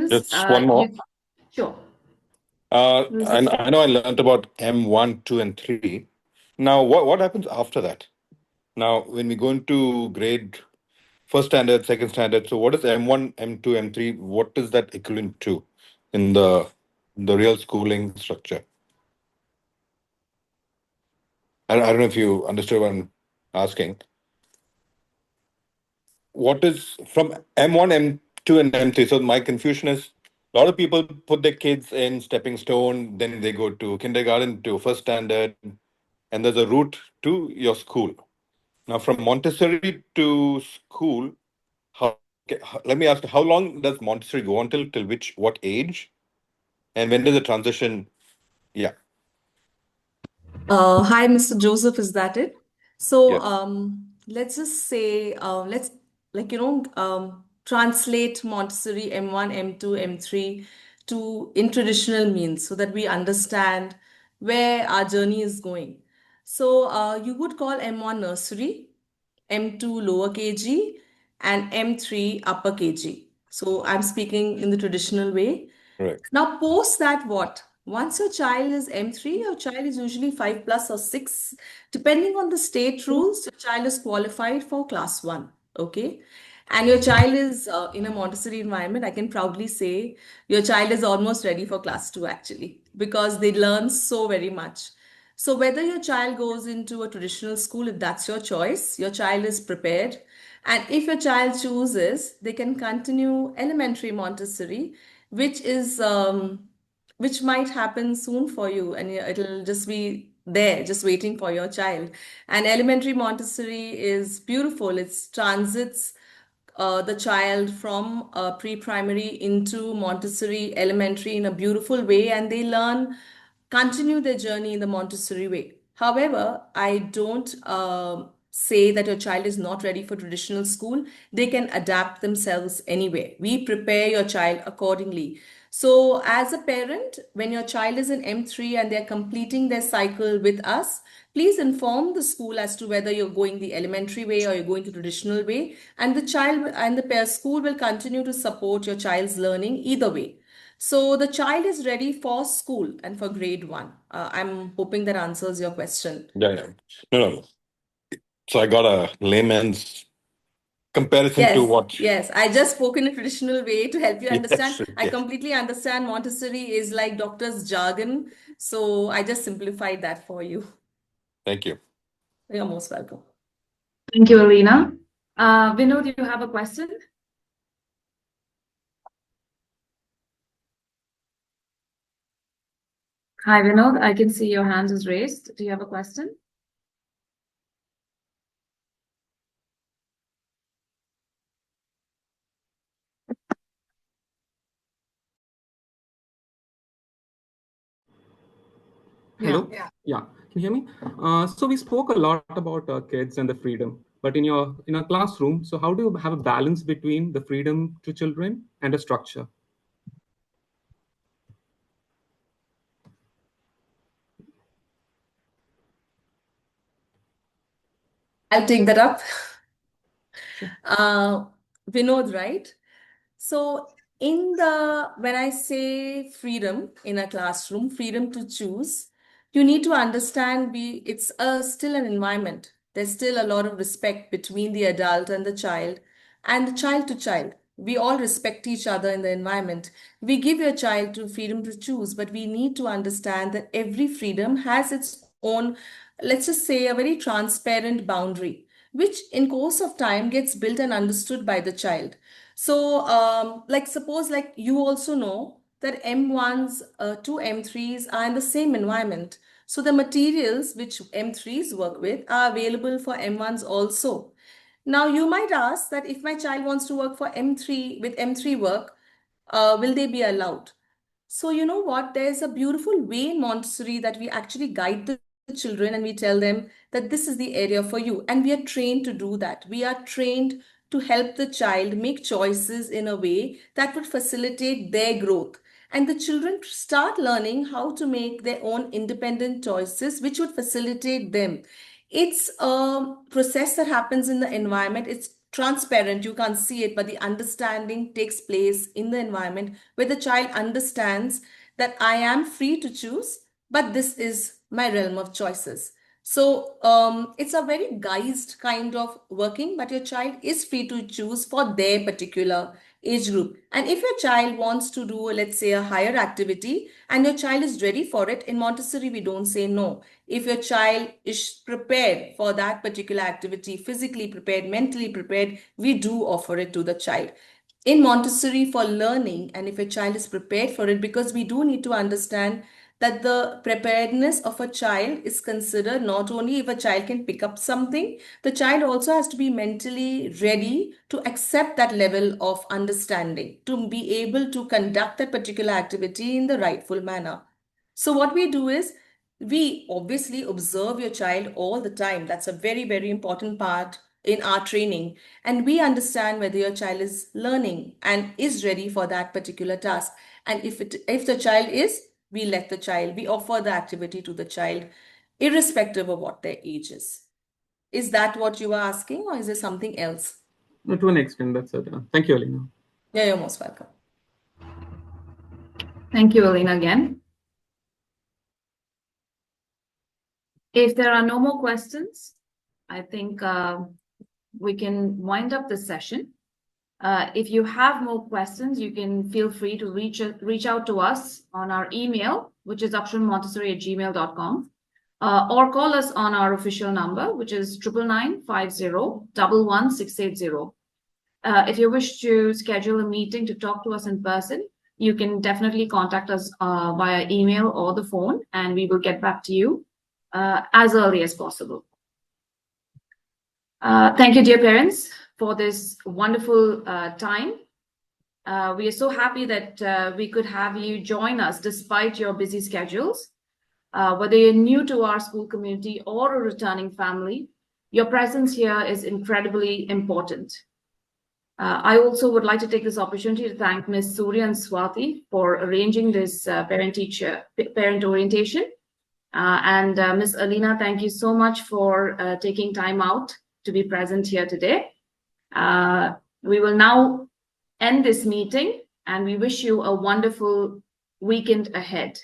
Just one more. Sure. I know I learned about M1, 2, and 3. Now, what happens after that? Now, when we go into grade first standard, second standard, so what is M1, M2, M3? What is that equivalent to in the real schooling structure? I don't know if you understood what I'm asking. What is from M1, M2, and M3? So my confusion is a lot of people put their kids in stepping stone, then they go to kindergarten to first standard, and there's a route to your school. Now, from Montessori to school, let me ask, how long does Montessori go until what age, and when does the transition? Yeah. Hi, Mr. Joseph, is that it? So, Yes. let's just say, let's translate Montessori M1, M2, M3 to in traditional means so that we understand where our journey is going. So, you would call M1 nursery, M2 lower KG, and M3 upper KG. So, I'm speaking in the traditional way. Right. Now, post that what? Once your child is M3, your child is usually 5 plus or 6. Depending on the state rules, your child is qualified for class 1. Okay. And your child is in a Montessori environment, I can proudly say your child is almost ready for class 2 actually, because they learn so very much. So, whether your child goes into a traditional school, if that's your choice, your child is prepared. And if your child chooses, they can continue elementary Montessori, which is which might happen soon for you, and it'll just be there, just waiting for your child. And elementary Montessori is beautiful. It's transits the child from pre-primary into Montessori elementary in a beautiful way, and they continue their journey in the Montessori way. However, I don't say that your child is not ready for traditional school. They can adapt themselves anyway. We prepare your child accordingly. So, as a parent, when your child is in M3 and they're completing their cycle with us, please inform the school as to whether you're going the elementary way or you're going the traditional way, and the child and the school will continue to support your child's learning either way. So the child is ready for school and for grade 1. I'm hoping that answers your question. Yeah, yeah. No. So I got a layman's comparison to Yes, what. yes. I just spoke in a traditional way to help you understand. Yes, I yes. completely understand Montessori is like doctor's jargon. So I just simplified that for you. Thank you. You're most welcome. Thank you, Alina. Vinod, you have a question? Hi, Vinod. I can see your hand is raised. Do you have a question? Hello? Yeah. Can you hear me? So we spoke a lot about kids and the freedom, but in a classroom, so how do you have a balance between the freedom to children and a structure? I'll take that up. Sure. Vinod, right? So when I say freedom in a classroom, freedom to choose, you need to understand it's still an environment. There's still a lot of respect between the adult and the child to child. We all respect each other in the environment. We give your child to freedom to choose, but we need to understand that every freedom has its own, let's just say, a very transparent boundary, which in course of time gets built and understood by the child. So, like suppose like you also know that M1s to M3s are in the same environment. So the materials which M3s work with are available for M1s also. Now you might ask that if my child wants to work for M3 with M3 work, will they be allowed? So you know what? There's a beautiful way in Montessori that we actually guide the children and we tell them that this is the area for you. And we are trained to do that. We are trained to help the child make choices in a way that would facilitate their growth. And the children start learning how to make their own independent choices, which would facilitate them. It's a process that happens in the environment. transparent, you can't see it, but the understanding takes place in the environment where the child understands that I am free to choose, but this is my realm of choices. So it's a very guised kind of working, but your child is free to choose for their particular age group. And if your child wants to do, let's say, a higher activity and your child is ready for it, in Montessori, we don't say no. If your child is prepared for that particular activity, physically prepared, mentally prepared, we do offer it to the child. In Montessori, for learning, and if a child is prepared for it, because we do need to understand that the preparedness of a child is considered not only if a child can pick up something, the child also has to be mentally ready to accept that level of understanding, to be able to conduct that particular activity in the rightful manner. So what we do is, we obviously observe your child all the time. That's a very, very important part in our training. And we understand whether your child is learning and is ready for that particular task. And if the child is, we offer the activity to the child, irrespective of what their age is. Is that what you are asking, or is there something else? No, to an extent, that's it. Thank you, Alina. Yeah, you're most welcome. Thank you, Alina, again. If there are no more questions, I think we can wind up the session. If you have more questions, you can feel free to reach out to us on our email, which is akshamontessori@gmail.com, or call us on our official number, which is 9950 If you wish to schedule a meeting to talk to us in person, you can definitely contact us via email or the phone, and we will get back to you as early as possible. Thank you, dear parents, for this wonderful time. We are so happy that we could have you join us despite your busy schedules. Whether you're new to our school community or a returning family, your presence here is incredibly important. I also would like to take this opportunity to thank Ms. Surya and Swati for arranging this parent orientation. And Ms. Alina, thank you so much for taking time out to be present here today. We will now end this meeting, and we wish you a wonderful weekend ahead.